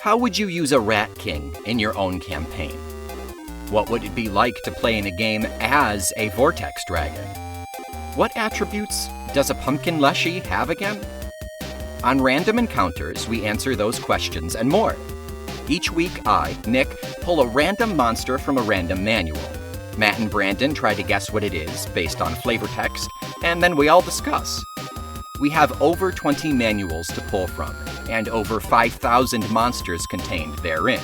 How would you use a Rat King in your own campaign? What would it be like to play in a game as a Vortex Dragon? What attributes does a Pumpkin Leshy have again? On Random Encounters, we answer those questions and more. Each week, I, Nick, pull a random monster from a random manual. Matt and Brandon try to guess what it is based on flavor text, and then we all discuss. We have over 20 manuals to pull from, and over 5,000 monsters contained therein.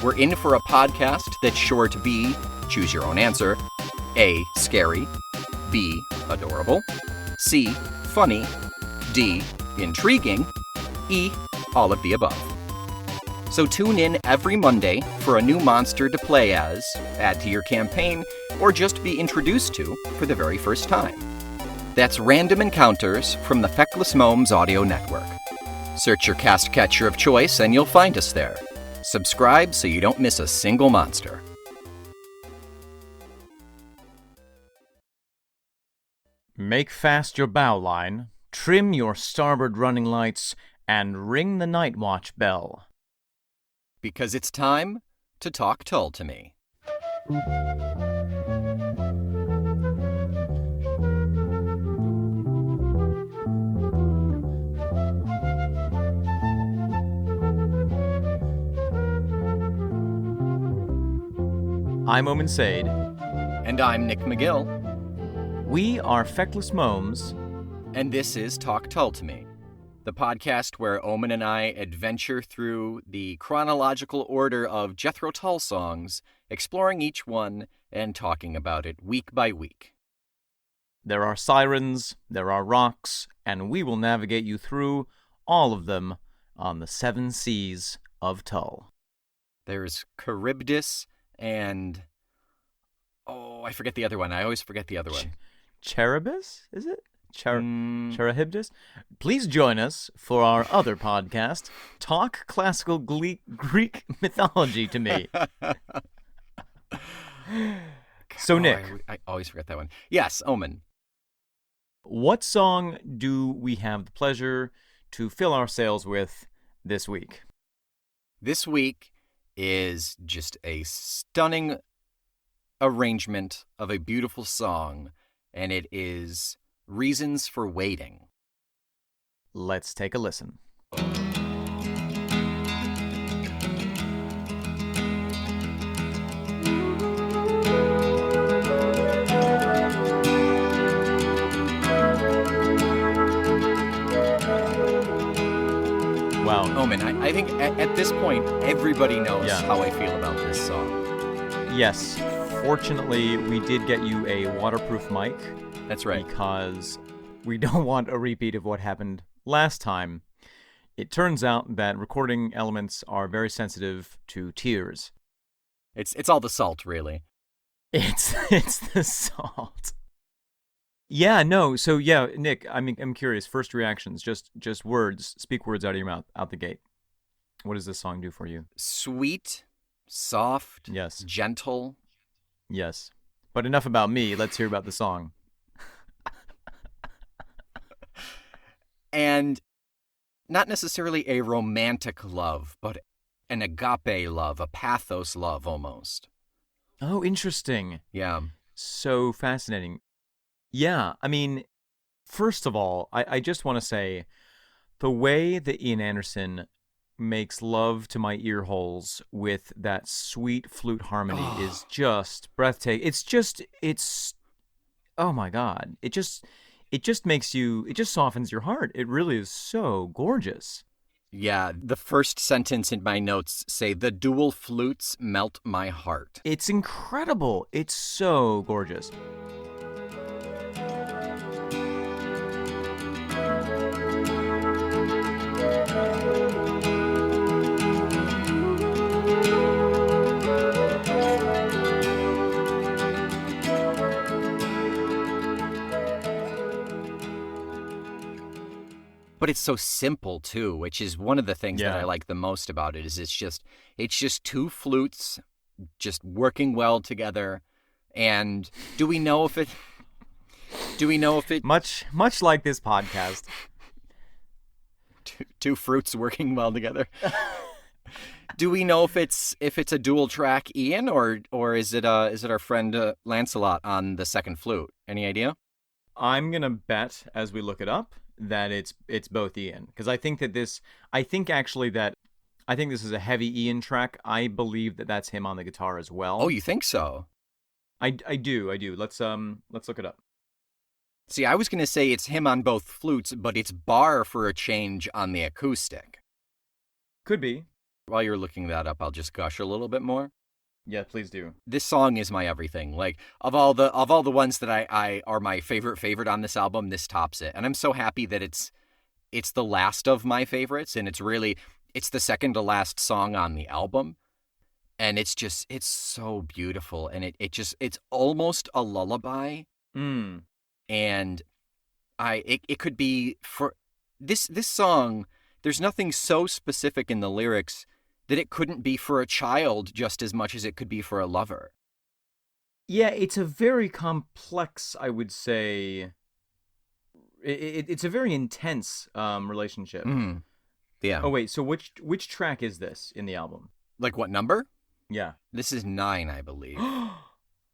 We're in for a podcast that's sure to be, choose your own answer, A, scary, B, adorable, C, funny, D, intriguing, E, all of the above. So tune in every Monday for a new monster to play as, add to your campaign, or just be introduced to for the very first time. That's Random Encounters from the Feckless Gnomes Audio Network. Search your cast catcher of choice and you'll find us there. Subscribe so you don't miss a single monster. Make fast your bow line, trim your starboard running lights, and ring the night watch bell. Because it's time to talk Tull to me. I'm Omen Sade. And I'm Nick McGill. We are Feckless Gnomes. And this is Talk Tull to Me, the podcast where Omen and I adventure through the chronological order of Jethro Tull songs, exploring each one and talking about it week by week. There are sirens, there are rocks, and we will navigate you through all of them on the 7 seas of Tull. There's Charybdis and... I forget the other one. I always forget the other one. Cherubis, is it? Charybdis? Please join us for our other podcast, Talk Classical Greek Mythology to Me. So, Nick. I always forget that one. Yes, Omen. What song do we have the pleasure to fill our sails with this week? This week is just a stunning arrangement of a beautiful song, and it is Reasons for Waiting. Let's take a listen. Wow. Omen, I think at this point, everybody knows how I feel about this song. Yes. Fortunately, we did get you a waterproof mic. That's right. Because we don't want a repeat of what happened last time. It turns out that recording elements are very sensitive to tears. It's all the salt, really. It's the salt. Yeah, no. So yeah, Nick, I'm curious. First reactions, just words. Speak words out of your mouth, out the gate. What does this song do for you? Sweet, soft, yes, gentle. Yes. But enough about me. Let's hear about the song. And not necessarily a romantic love, but an agape love, a pathos love almost. Oh, interesting. Yeah. So fascinating. Yeah, I mean, first of all, I just want to say the way that Ian Anderson makes love to my ear holes with that sweet flute harmony is just breathtaking. It's oh my God. It just softens your heart. It really is so gorgeous. Yeah, the first sentence in my notes say, "The dual flutes melt my heart." It's incredible. It's so gorgeous. But it's so simple too, which is one of the things that I like the most about it. Is it's just two flutes just working well together. And do we know if it much like this podcast? Two fruits working well together. Do we know if it's a dual track Ian or is it our friend Lancelot on the second flute? Any idea? I'm gonna bet as we look it up that it's both Ian, because I think this is a heavy Ian track. I believe that that's him on the guitar as well. Oh, you think so? I do. Let's look it up. See, I was going to say it's him on both flutes, but it's Barr for a change on the acoustic. Could be. While you're looking that up, I'll just gush a little bit more. Yeah, please do. This song is my everything. Like of all the ones that I are my favorite on this album, this tops it. And I'm so happy that it's the last of my favorites, and it's the second to last song on the album. And it's so beautiful, and it's almost a lullaby. Mm. And it could be for this song, there's nothing so specific in the lyrics that it couldn't be for a child just as much as it could be for a lover. Yeah, it's a very complex, I would say. It's a very intense relationship. Mm. Yeah. Oh wait, so which track is this in the album? Like what number? Yeah. This is 9, I believe.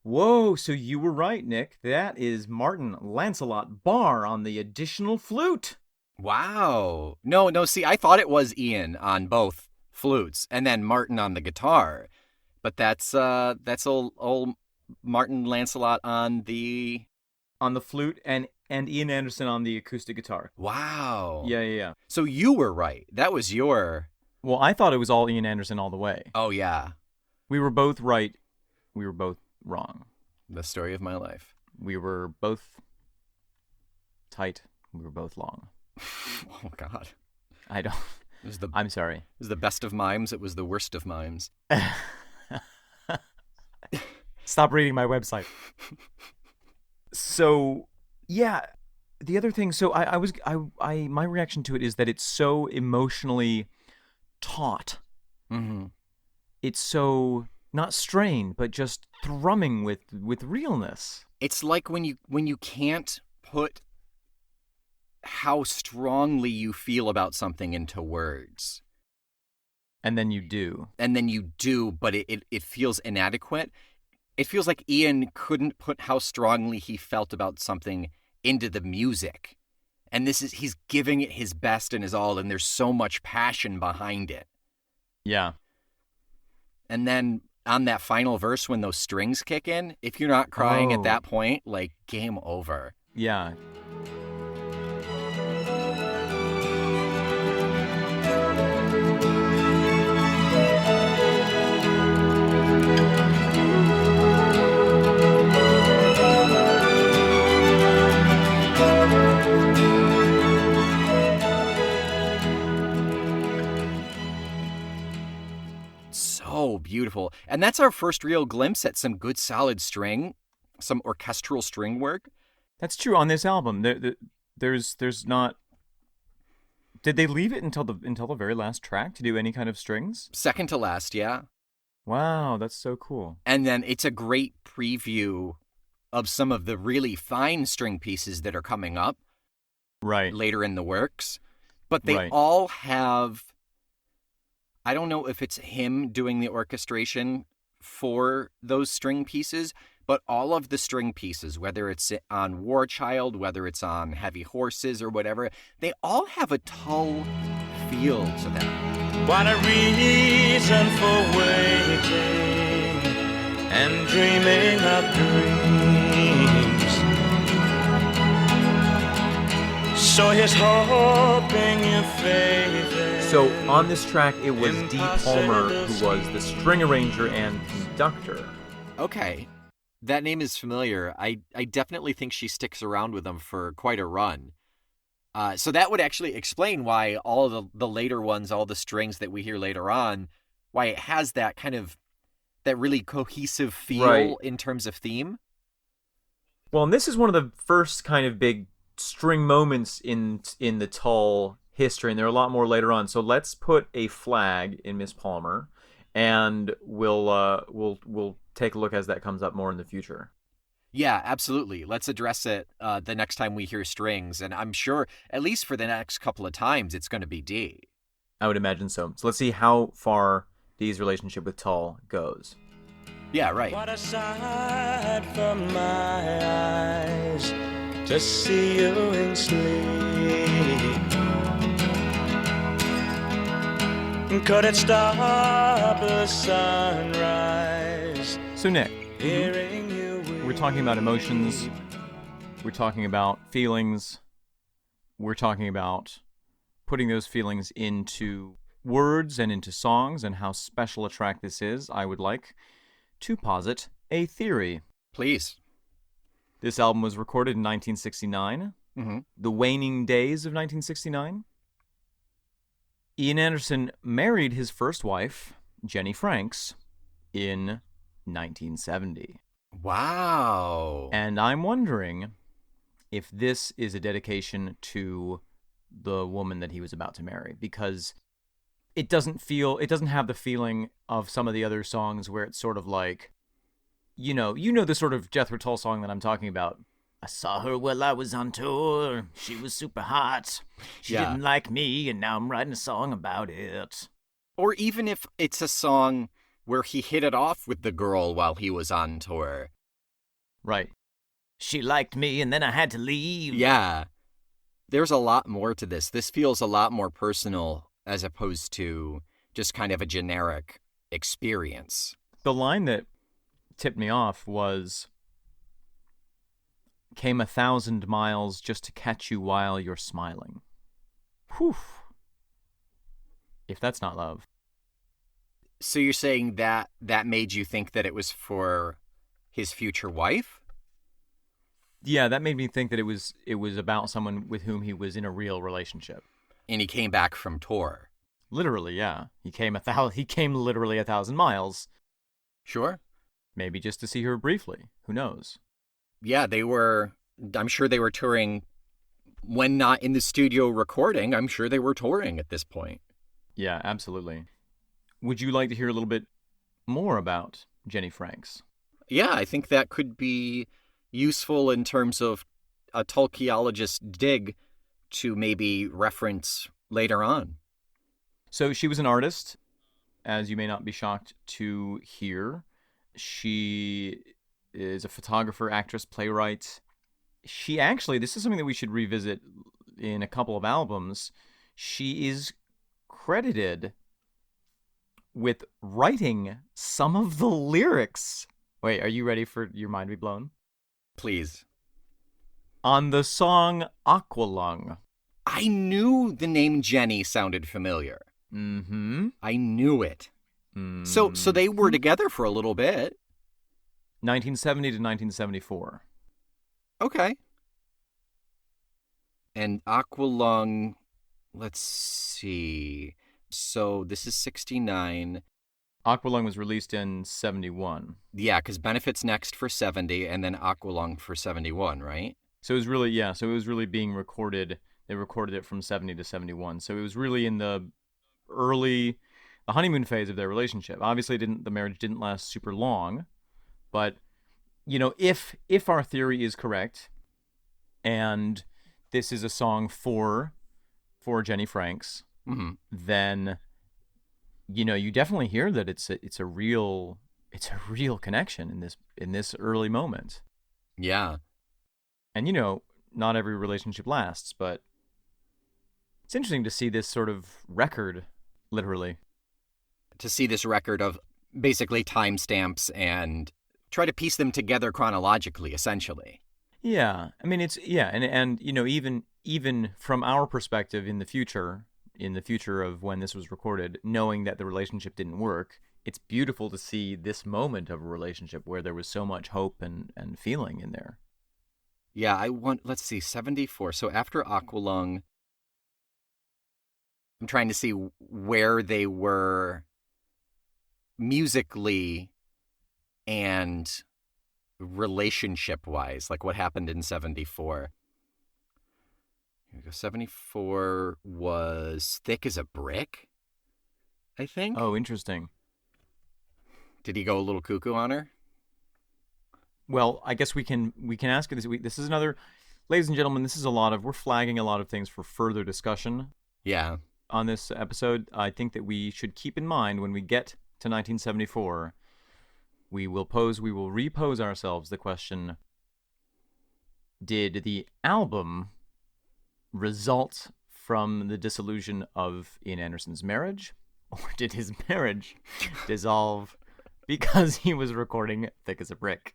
Whoa, so you were right, Nick. That is Martin Lancelot Barr on the additional flute. Wow. No, see, I thought it was Ian on both flutes and then Martin on the guitar. But that's old Martin Lancelot on the flute and Ian Anderson on the acoustic guitar. Wow. Yeah. So you were right. That was your... Well, I thought it was all Ian Anderson all the way. Oh, yeah. We were both right. We were both wrong. The story of my life. We were both tight. We were both long. Oh, God. I don't... I'm sorry. It was the best of mimes. It was the worst of mimes. Stop reading my website. So, yeah, the other thing, so my reaction to it is that it's so emotionally taut. Mm-hmm. It's so not strained, but just thrumming with realness. It's like when you can't put how strongly you feel about something into words. And then you do. But it feels inadequate. It feels like Ian couldn't put how strongly he felt about something into the music. And he's giving it his best and his all, and there's so much passion behind it. Yeah. And then on that final verse, when those strings kick in, if you're not crying at that point, like, game over. Yeah. So beautiful. And that's our first real glimpse at some good solid string, some orchestral string work. That's true on this album. There's not... Did they leave it until the very last track to do any kind of strings? Second to last, yeah. Wow, that's so cool. And then it's a great preview of some of the really fine string pieces that are coming up later in the works. But they all have... I don't know if it's him doing the orchestration for those string pieces, but all of the string pieces, whether it's on War Child, whether it's on Heavy Horses or whatever, they all have a Tull feel to them. What a reason for waiting and dreaming of dreams. So he's hoping you fade. So on this track, it was Dee Palmer who was the string arranger and conductor. Okay. That name is familiar. I definitely think she sticks around with them for quite a run. So that would actually explain why all the later ones, all the strings that we hear later on, why it has that kind of, that really cohesive feel in terms of theme. Well, and this is one of the first kind of big string moments in the Tull history, and there are a lot more later on. So let's put a flag in Miss Palmer, and we'll take a look as that comes up more in the future. Yeah, absolutely. Let's address it the next time we hear strings, and I'm sure, at least for the next couple of times, it's going to be D. I would imagine so. So let's see how far Dee's relationship with Tull goes. Yeah, right. What a sight for my eyes to see you in sleep. Could it stop the sunrise? So Nick, Hearing you we're talking about emotions. We're talking about feelings. We're talking about putting those feelings into words and into songs and how special a track this is. I would like to posit a theory. Please. This album was recorded in 1969, the waning days of 1969. Ian Anderson married his first wife, Jenny Franks, in 1970. Wow. And I'm wondering if this is a dedication to the woman that he was about to marry, because it doesn't have the feeling of some of the other songs where it's sort of like, you know the sort of Jethro Tull song that I'm talking about. I saw her while I was on tour. She was super hot. She didn't like me, and now I'm writing a song about it. Or even if it's a song where he hit it off with the girl while he was on tour. Right. She liked me, and then I had to leave. Yeah. There's a lot more to this. This feels a lot more personal as opposed to just kind of a generic experience. The line that tipped me off was, came 1,000 miles just to catch you while you're smiling. Whew. If that's not love. So you're saying that made you think that it was for his future wife? Yeah, that made me think that it was about someone with whom he was in a real relationship. And he came back from tour. Literally, yeah. He came literally 1,000 miles. Sure. Maybe just to see her briefly. Who knows? Yeah, I'm sure they were touring. When not in the studio recording, I'm sure they were touring at this point. Yeah, absolutely. Would you like to hear a little bit more about Jenny Franks? Yeah, I think that could be useful in terms of a Tolkiologist dig to maybe reference later on. So she was an artist, as you may not be shocked to hear. She is a photographer, actress, playwright. She actually, this is something that we should revisit in a couple of albums. She is credited with writing some of the lyrics. Wait, are you ready for your mind to be blown? Please. On the song Aqualung. I knew the name Jenny sounded familiar. Mm-hmm. I knew it. So they were together for a little bit. 1970 to 1974. Okay. And Aqualung, let's see. So this is 69. Aqualung was released in 71. Yeah, because Benefits Next for 70 and then Aqualung for 71, right? So it was really being recorded. They recorded it from 70 to 71. So it was really in the honeymoon phase of their relationship. Obviously the marriage didn't last super long, but if our theory is correct and this is a song for Jenny Franks, then you definitely hear that it's a real connection in this early moment. Yeah. And not every relationship lasts, but it's interesting to see this sort of record, literally. To see this record of basically timestamps and try to piece them together chronologically, essentially. Yeah, I mean and even from our perspective in the future of when this was recorded, knowing that the relationship didn't work, it's beautiful to see this moment of a relationship where there was so much hope and feeling in there. Yeah, let's see, 74. So after Aqualung, I'm trying to see where they were musically and relationship-wise, like what happened in 74. Here we go. 74 was Thick as a Brick, I think. Oh, interesting. Did he go a little cuckoo on her? Well, I guess we can ask this. This is another, ladies and gentlemen, we're flagging a lot of things for further discussion. Yeah. On this episode, I think that we should keep in mind when we get to 1974, we will repose ourselves the question, did the album result from the dissolution of Ian Anderson's marriage, or did his marriage dissolve because he was recording Thick as a Brick?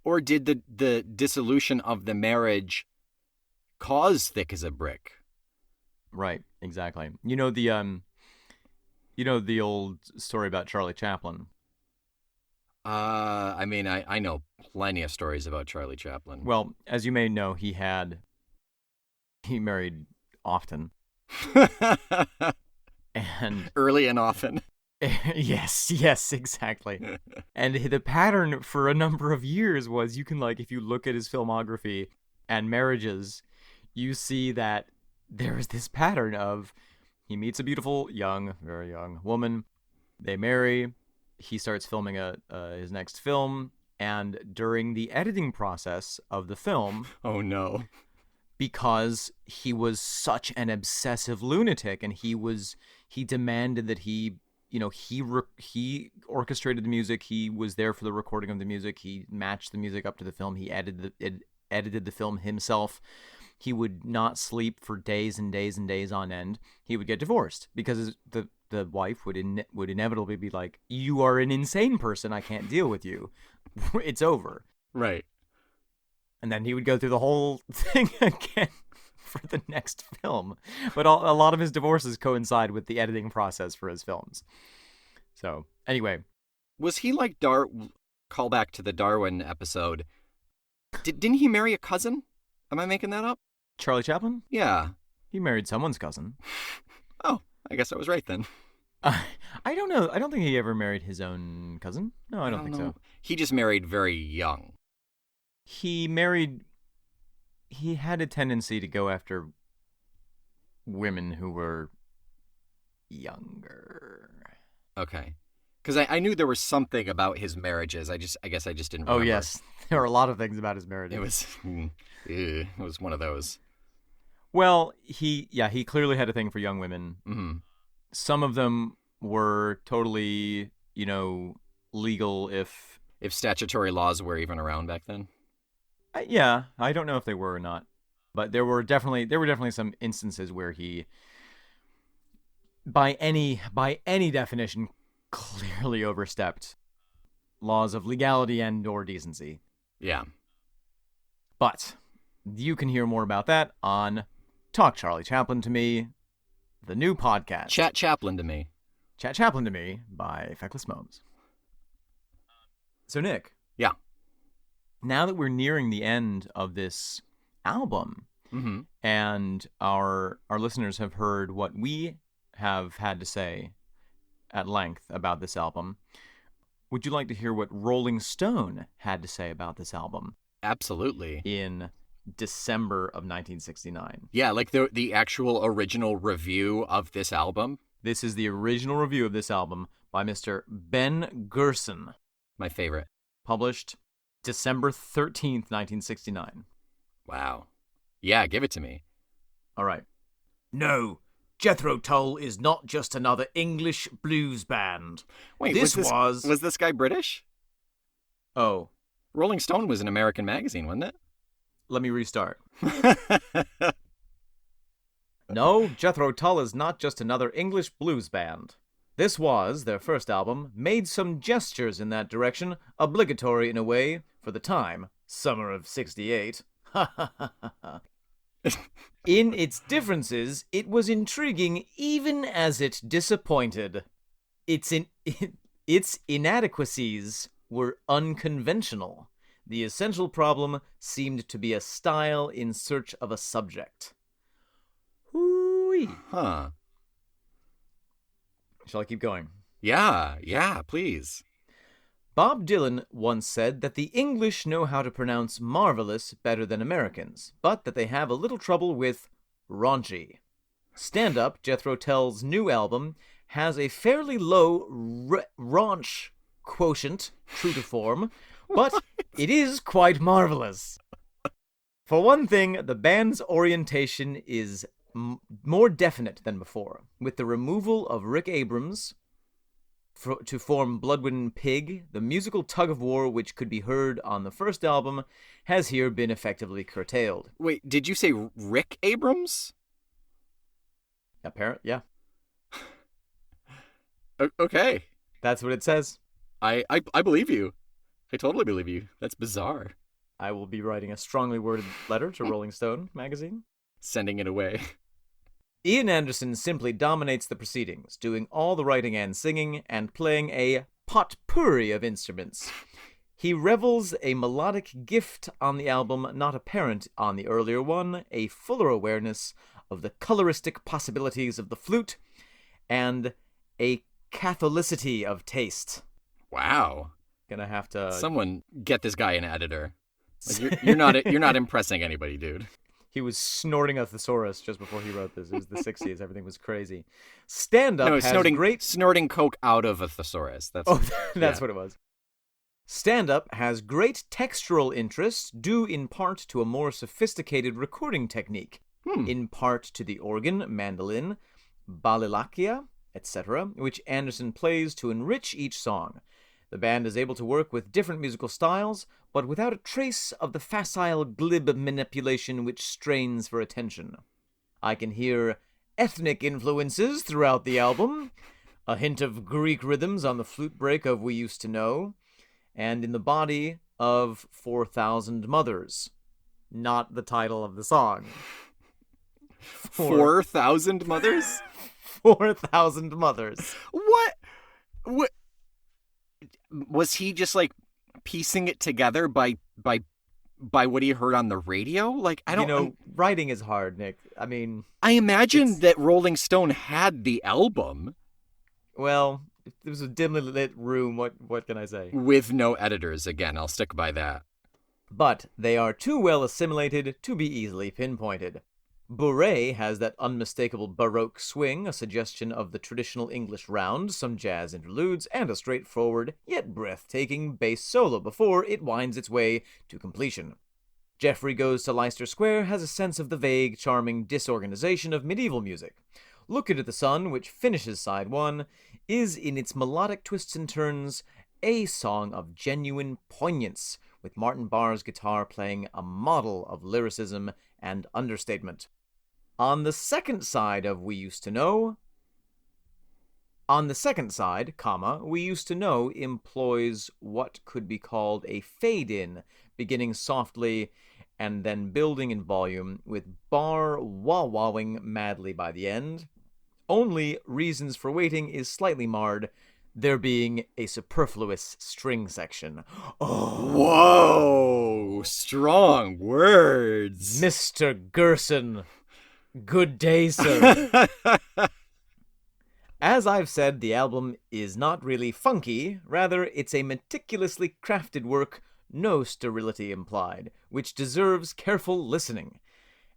Or did the dissolution of the marriage cause Thick as a Brick? Right, exactly. You know the old story about Charlie Chaplin? I mean, I know plenty of stories about Charlie Chaplin. Well, as you may know, he married often. And early and often. yes, exactly. And the pattern for a number of years was, you can, like, if you look at his filmography and marriages, you see that there is this pattern of, he meets a beautiful, very young woman, they marry, he starts filming his next film, and during the editing process of the film... Oh, no. Because he was such an obsessive lunatic, and he demanded that he orchestrated the music, he was there for the recording of the music, he matched the music up to the film, he edited the film himself. He would not sleep for days and days and days on end. He would get divorced because the wife would inevitably be like, "You are an insane person. I can't deal with you. It's over." Right. And then he would go through the whole thing again for the next film. But a lot of his divorces coincide with the editing process for his films. So, anyway. Was he like call back to the Darwin episode? Didn't he marry a cousin? Am I making that up? Charlie Chaplin? Yeah. He married someone's cousin. Oh, I guess I was right then. I don't know. I don't think he ever married his own cousin. No, I don't think so. He just married very young. He had a tendency to go after women who were younger. Okay. Because I knew there was something about his marriages. I guess I just didn't remember. Oh, yes. There are a lot of things about his marriages. It was one of those. Well, he clearly had a thing for young women. Mm-hmm. Some of them were totally, legal if statutory laws were even around back then. Yeah, I don't know if they were or not, but there were definitely some instances where he, by any definition, clearly overstepped laws of legality and or decency. Yeah. But you can hear more about that on Talk Charlie Chaplin to Me, the new podcast. Chat Chaplin to Me. Chat Chaplin to Me by Feckless Momes. So, Nick. Yeah. Now that we're nearing the end of this album, mm-hmm. and our listeners have heard what we have had to say at length about this album, would you like to hear what Rolling Stone had to say about this album? Absolutely. In December of 1969. Yeah, like the actual original review of this album. This is the original review of this album by Mr. Ben Gerson. My favorite. Published December 13th, 1969. Wow. Yeah, give it to me. All right. No, Jethro Tull is not just another English blues band. Wait, was this guy British? Oh. Rolling Stone was an American magazine, wasn't it? Let me restart. No, Jethro Tull is not just another English blues band. This was their first album, made some gestures in that direction, obligatory in a way, for the time, summer of '68. In its differences, it was intriguing even as it disappointed. Its inadequacies were unconventional. The essential problem seemed to be a style in search of a subject. Hoo-wee. Huh. Shall I keep going? Yeah, please. Bob Dylan once said that the English know how to pronounce marvelous better than Americans, but that they have a little trouble with raunchy. Stand-Up, Jethro Tull's new album, has a fairly low raunch quotient, true to form, but it is quite marvelous. For one thing, the band's orientation is more definite than before, with the removal of Rick Abrams, to form Bloodwind Pig, the musical tug-of-war which could be heard on the first album has here been effectively curtailed. Wait, did you say Rick Abrams? Yeah. Okay. That's what it says. I believe you. I totally believe you. That's bizarre. I will be writing a strongly worded letter to Rolling Stone magazine. Sending it away. Ian Anderson simply dominates the proceedings, doing all the writing and singing, and playing a potpourri of instruments. He revels a melodic gift on the album not apparent on the earlier one, a fuller awareness of the coloristic possibilities of the flute, and a catholicity of taste. Wow. Gonna have to... Someone get this guy an editor. Like, you're not impressing anybody, dude. He was snorting a thesaurus just before he wrote this. It was the 60s. Everything was crazy. Stand-up has snorting coke out of a thesaurus. That's what it was. Stand-up has great textural interest, due in part to a more sophisticated recording technique, in part to the organ, mandolin, balilakia, etc., which Anderson plays to enrich each song. The band is able to work with different musical styles, but without a trace of the facile, glib manipulation which strains for attention. I can hear ethnic influences throughout the album, a hint of Greek rhythms on the flute break of We Used to Know, and in the body of 4,000 Mothers. Not the title of the song. 4,000 Mothers? 4,000 Mothers. What? Was he just like piecing it together by what he heard on the radio? Like, I don't writing is hard, Nick. I mean, I imagine that Rolling Stone had the album. Well, it was a dimly lit room. What can I say? With no editors, again, I'll stick by that. But they are too well assimilated to be easily pinpointed. Bourée has that unmistakable Baroque swing, a suggestion of the traditional English round, some jazz interludes, and a straightforward, yet breathtaking bass solo before it winds its way to completion. Jeffrey Goes to Leicester Square has a sense of the vague, charming disorganization of medieval music. Look at the Sun, which finishes side one, is, in its melodic twists and turns, a song of genuine poignance, with Martin Barr's guitar playing a model of lyricism and understatement. On the second side of We Used to Know, We Used to Know employs what could be called a fade-in, beginning softly and then building in volume, with Barr wah-wahing madly by the end. Only Reasons for Waiting is slightly marred, there being a superfluous string section. Oh. Whoa! Strong words! Mr. Gerson. Good day, sir. As I've said, the album is not really funky, rather it's a meticulously crafted work, no sterility implied, which deserves careful listening.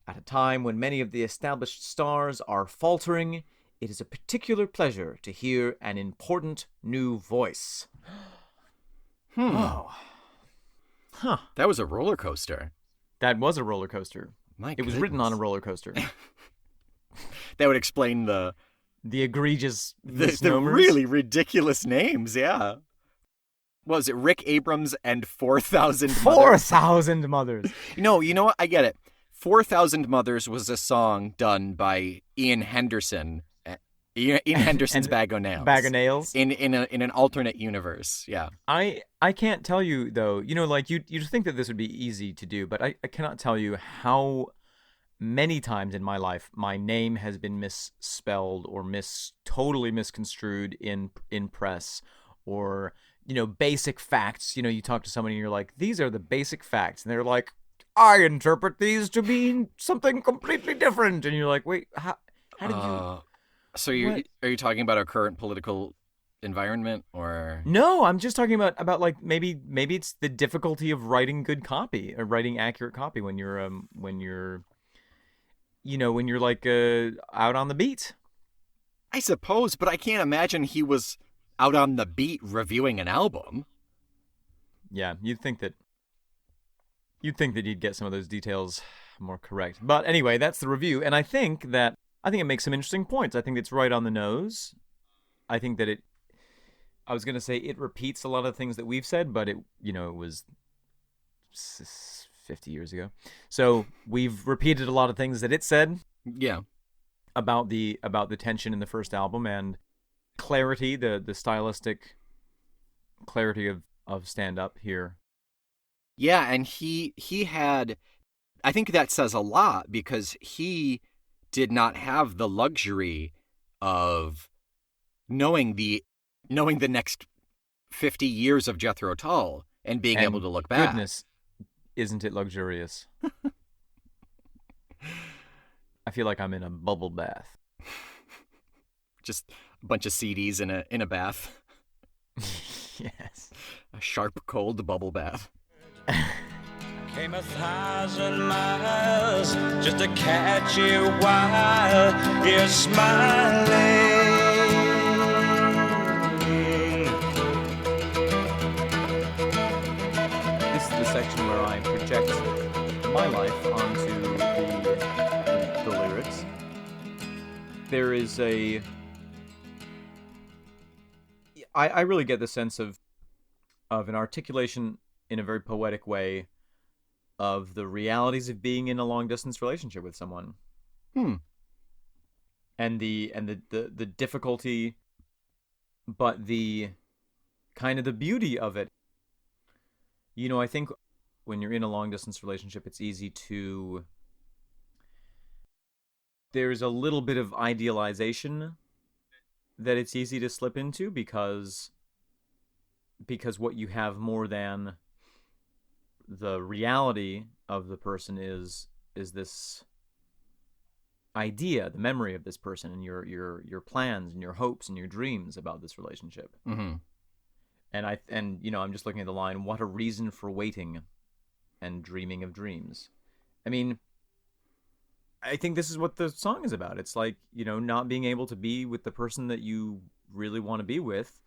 At a time when many of the established stars are faltering, it is a particular pleasure to hear an important new voice. Oh. Huh. That was a roller coaster. That was a roller coaster. My It was written on a roller coaster. That would explain the egregious the really ridiculous names, yeah. What was it, Rick Abrams and 4,000 Mothers? 4,000 Mothers. No, you know what? I get it. 4,000 Mothers was a song done by Ian Henderson. Ian Henderson's Bag o' Nails. Bag o' Nails? In an alternate universe, yeah. I can't tell you, though, like, you'd think that this would be easy to do, but I cannot tell you how many times in my life my name has been misspelled or totally misconstrued in press, or, basic facts. You talk to somebody and you're like, these are the basic facts. And they're like, I interpret these to mean something completely different. And you're like, wait, how did you... So are you talking about our current political environment, or? No, I'm just talking about like maybe it's the difficulty of writing good copy or writing accurate copy when you're like out on the beat. I suppose, but I can't imagine he was out on the beat reviewing an album. Yeah, you'd think that you'd get some of those details more correct. But anyway, that's the review, and I think it makes some interesting points. I think it's right on the nose. I think that I was going to say it repeats a lot of things that we've said, but it was 50 years ago. So we've repeated a lot of things that it said. Yeah. About the tension in the first album and clarity, the stylistic clarity of stand up here. Yeah, and he had, I think that says a lot because he did not have the luxury of knowing the next 50 years of Jethro Tull and being able to look back. Goodness, isn't it luxurious? I feel like I'm in a bubble bath. Just a bunch of CDs in a bath. Yes. A sharp, cold bubble bath. Came 1,000 miles just to catch you while you're smiling. This is the section where I project my life onto the lyrics. There is I really get the sense of an articulation in a very poetic way of the realities of being in a long distance relationship with someone. And the difficulty, but the kind of the beauty of it. I think when you're in a long distance relationship, it's easy to, there's a little bit of idealization that it's easy to slip into because what you have more than the reality of the person is this idea, the memory of this person, and your plans and your hopes and your dreams about this relationship. Mm-hmm. And I'm just looking at the line, what a reason for waiting and dreaming of dreams. I mean, I think this is what the song is about. It's like, not being able to be with the person that you really want to be with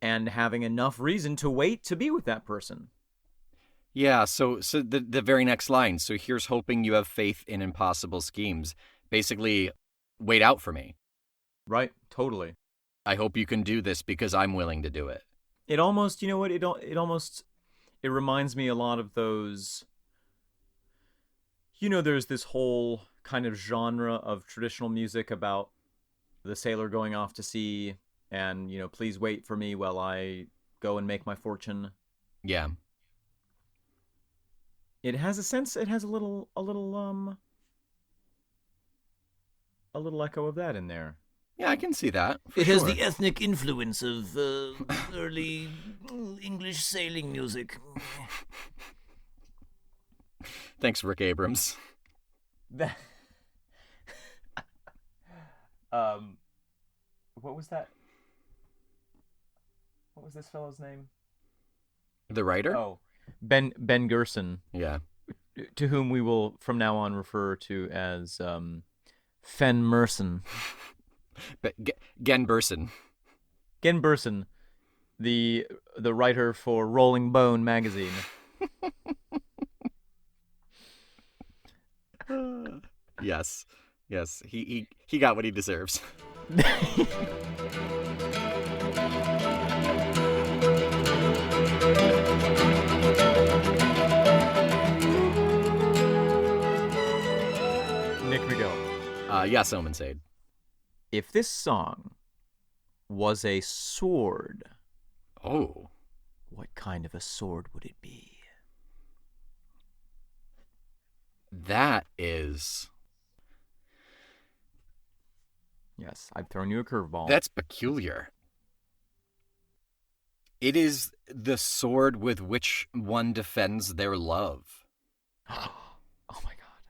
and having enough reason to wait to be with that person. Yeah, so the very next line, so here's hoping you have faith in impossible schemes. Basically, wait out for me. Right, totally. I hope you can do this because I'm willing to do it. It almost, it reminds me a lot of those, there's this whole kind of genre of traditional music about the sailor going off to sea and, please wait for me while I go and make my fortune. Yeah. It has a little echo of that in there. Yeah, I can see that. It has the ethnic influence of early English sailing music. Thanks, Rick Abrams. What was that? What was this fellow's name? The writer? Oh, Ben Gerson. Yeah. To whom we will from now on refer to as Fen Merson. Gen Burson. Gen Burson, the writer for Rolling Bone magazine. Yes. He got what he deserves. Nick McGill. Yes, Omensaid. If this song was a sword, what kind of a sword would it be? That is... Yes, I've thrown you a curveball. That's peculiar. It is the sword with which one defends their love. Oh my God.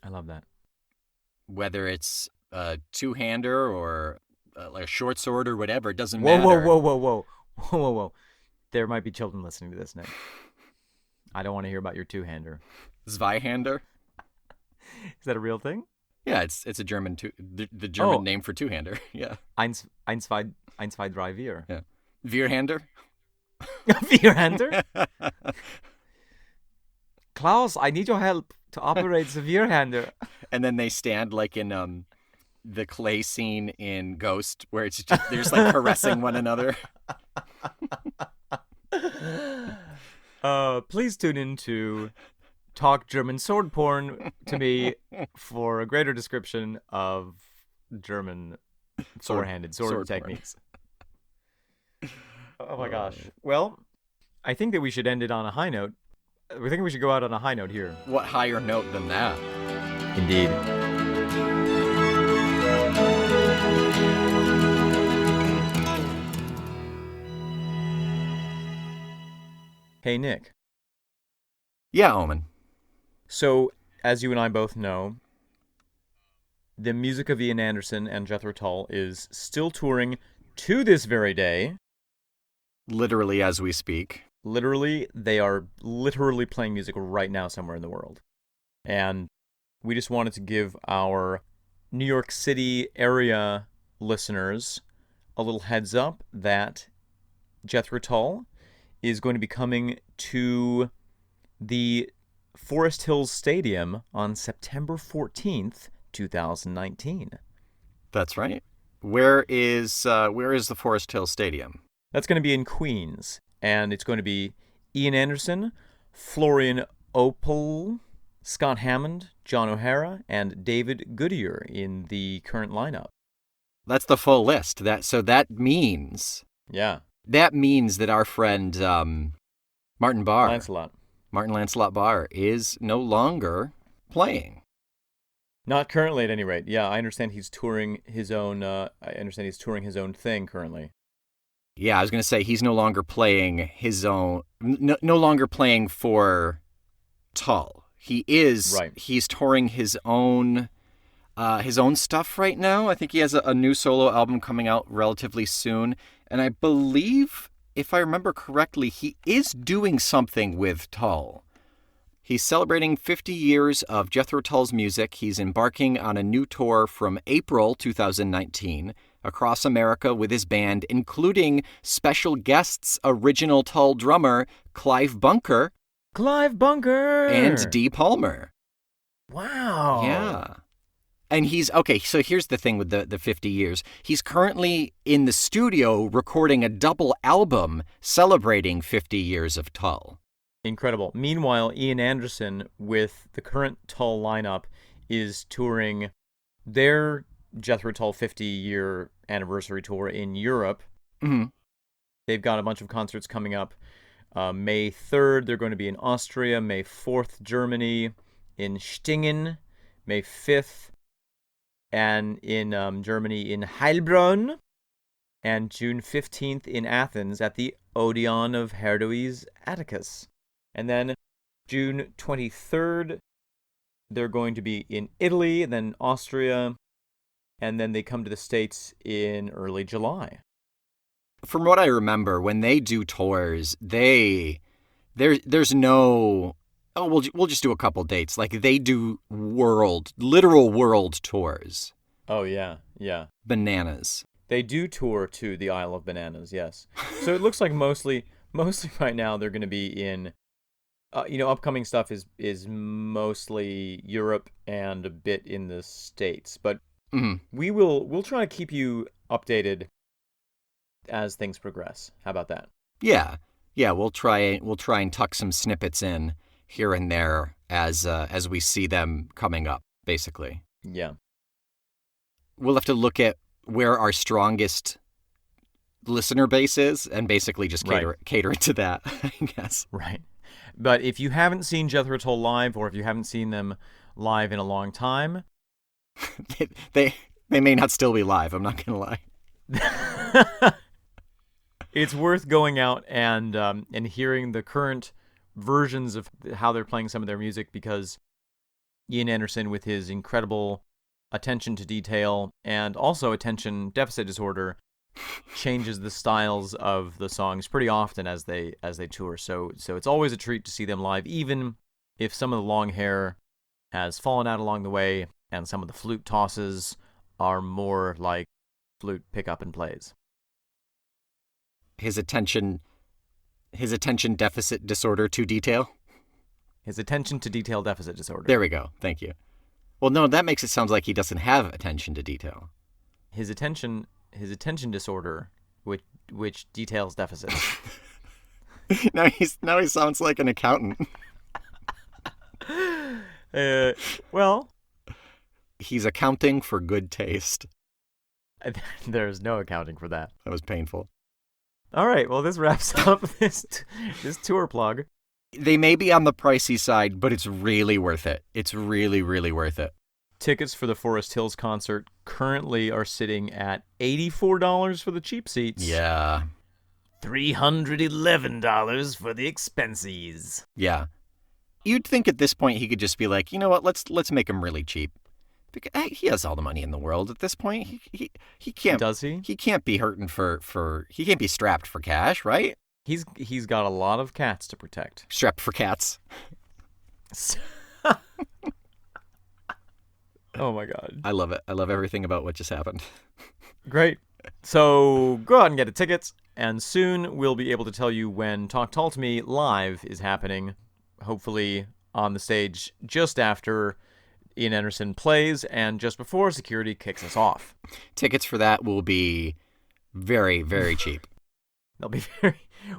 I love that. Whether it's a two-hander or like a short sword or whatever, it doesn't matter. Whoa. There might be children listening to this, Nick. I don't want to hear about your two-hander. Zweihander? Is that a real thing? Yeah, it's a German the German name for two-hander. Yeah. Eins, zwei, drei, vier. Yeah. Vierhander? Vierhander? Klaus, I need your help to operate the Vierhander. And then they stand like in the clay scene in Ghost where it's just they're just like caressing one another. Please tune in to Talk German Sword Porn to me for a greater description of German four-handed sword techniques. Oh my gosh. Well, I think that we should end it on a high note. I think we should go out on a high note here. What higher note than that? Indeed. Hey, Nick. Yeah, Omen. So, as you and I both know, the music of Ian Anderson and Jethro Tull is still touring to this very day. Literally as we speak. Literally, they are literally playing music right now somewhere in the world. And we just wanted to give our New York City area listeners a little heads up that Jethro Tull is going to be coming to the Forest Hills Stadium on September 14th, 2019. That's right. Where is the Forest Hills Stadium? That's going to be in Queens, and it's going to be Ian Anderson, Florian Opel, Scott Hammond, John O'Hara, and David Goodyear in the current lineup. That's the full list. That means that our friend Martin Lancelot Barr is no longer playing. Not currently, at any rate. Yeah, I understand he's touring his own. His own thing currently. Yeah, I was going to say he's no longer playing his own. No longer playing for Tull. He is. Right. He's touring his own stuff right now. I think he has a new solo album coming out relatively soon, and I believe, if I remember correctly, he is doing something with Tull. He's celebrating 50 years of Jethro Tull's music. He's embarking on a new tour from April 2019 across America with his band, including special guests, original Tull drummer Clive Bunker. And Dee Palmer. Wow. Yeah. And so here's the thing with the 50 years. He's currently in the studio recording a double album celebrating 50 years of Tull. Incredible. Meanwhile, Ian Anderson, with the current Tull lineup, is touring their Jethro Tull 50-year anniversary tour in Europe. Mm-hmm. They've got a bunch of concerts coming up. May 3rd, they're going to be in Austria. May 4th, Germany. In Stingen. May 5th, and in Germany in Heilbronn. And June 15th in Athens at the Odeon of Herdoes Atticus. And then June 23rd, they're going to be in Italy, and then Austria, and then they come to the States in early July. From what I remember, when they do tours, there's no, we'll just do a couple dates. Like, they do literal world tours. Oh, yeah. Bananas. They do tour to the Isle of Bananas, yes. So it looks like mostly right now they're going to be in, upcoming stuff is mostly Europe and a bit in the States. But we'll try to keep you updated as things progress. How about that? Yeah. We'll try and tuck some snippets in here and there as we see them coming up. Basically. Yeah. We'll have to look at where our strongest listener base is and basically just cater it to that, I guess. Right. But if you haven't seen Jethro Tull live, or if you haven't seen them live in a long time, they may not still be live, I'm not going to lie. It's worth going out and hearing the current versions of how they're playing some of their music, because Ian Anderson, with his incredible attention to detail and also attention deficit disorder, changes the styles of the songs pretty often as they tour. So it's always a treat to see them live, even if some of the long hair has fallen out along the way and some of the flute tosses are more like flute pickup and plays. His attention deficit disorder to detail? His attention to detail deficit disorder. There we go. Thank you. Well, no, that makes it sound like he doesn't have attention to detail. His attention disorder, which details deficits. Now he sounds like an accountant. Well, He's accounting for good taste. there's no accounting for that. That was painful. All right, well, this wraps up this tour plug. They may be on the pricey side, but it's really worth it. It's really, really worth it. Tickets for the Forest Hills concert currently are sitting at $84 for the cheap seats. Yeah. $311 for the expensies. Yeah. You'd think at this point he could just be like, you know what, let's make him really cheap. Because he has all the money in the world at this point. He can't. Does he? He can't be hurting he can't be strapped for cash, right? He's got a lot of cats to protect. Strapped for cats. Oh my God. I love it. I love everything about what just happened. Great. So go out and get the tickets, and soon we'll be able to tell you when Talk Tull to Me live is happening, hopefully on the stage just after Ian Anderson plays and just before security kicks us off. Tickets for that will be very, very cheap. They'll be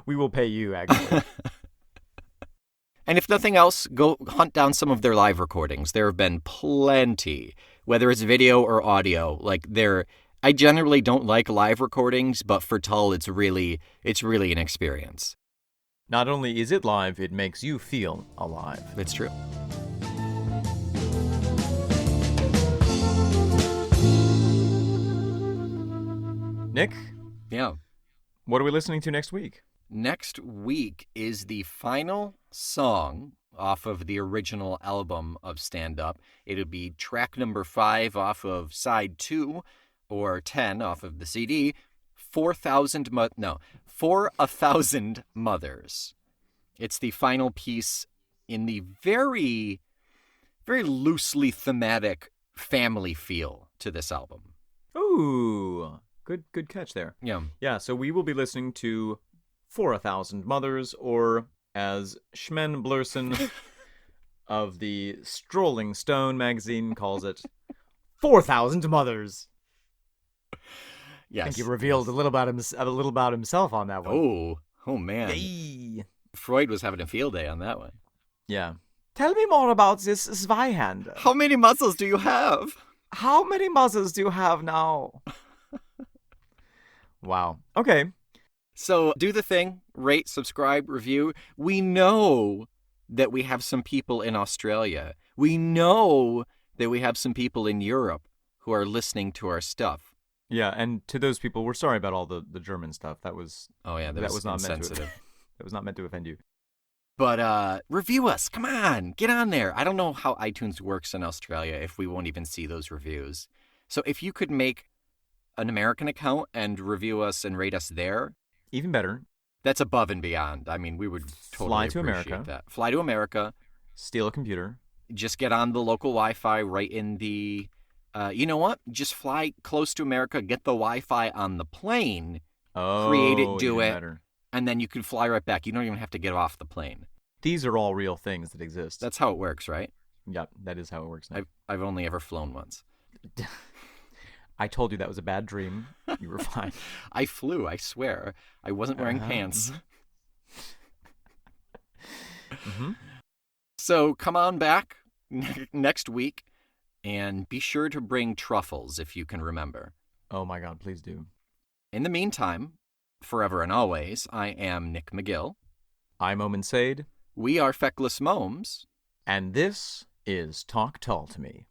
we will pay you, actually. And if nothing else, go hunt down some of their live recordings. There have been plenty, whether it's video or audio. I generally don't like live recordings, but for Tull, it's really an experience. Not only is it live, it makes you feel alive. It's true. Nick? Yeah. What are we listening to next week? Next week is the final song off of the original album of Stand Up. It'll be track number 5 off of side 2, or 10 off of the CD, For a Thousand Mothers. It's the final piece in the very, very loosely thematic family feel to this album. Ooh, good catch there. Yeah. Yeah, so we will be listening to For a Thousand Mothers, or as Schmen Blurson of the Strolling Stone magazine calls it, 4,000 Mothers. Yes. I think he revealed a little about himself on that one. Oh man. Yay. Freud was having a field day on that one. Yeah. Tell me more about this Zweihander. How many muscles do you have? How many muscles do you have now? Wow. Okay. So do the thing. Rate, subscribe, review. We know that we have some people in Australia. We know that we have some people in Europe who are listening to our stuff. Yeah, and to those people, we're sorry about all the German stuff. That was that was not insensitive. That was not meant to offend you. But review us. Come on. Get on there. I don't know how iTunes works in Australia if we won't even see those reviews. So if you could make an American account and review us and rate us there. Even better. That's above and beyond. I mean, we would totally Fly to appreciate America. that. Fly to America. Steal a computer. Just get on the local Wi-Fi right in the... you know what? Just fly close to America, get the Wi-Fi on the plane, create it, do it, better. And then you can fly right back. You don't even have to get off the plane. These are all real things that exist. That's how it works, right? Yep, that is how it works now. I've only ever flown once. I told you that was a bad dream. You were fine. I flew, I swear. I wasn't wearing pants. Mm-hmm. So come on back next week and be sure to bring truffles if you can remember. Oh my God, please do. In the meantime, forever and always, I am Nick McGill. I'm Omen Sade. We are Feckless Momes. And this is Talk Tull to Me.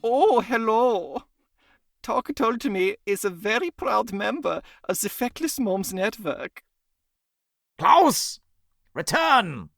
Oh, hello. Talk Tull to Me is a very proud member of the Feckless Momes Network. Klaus! Return!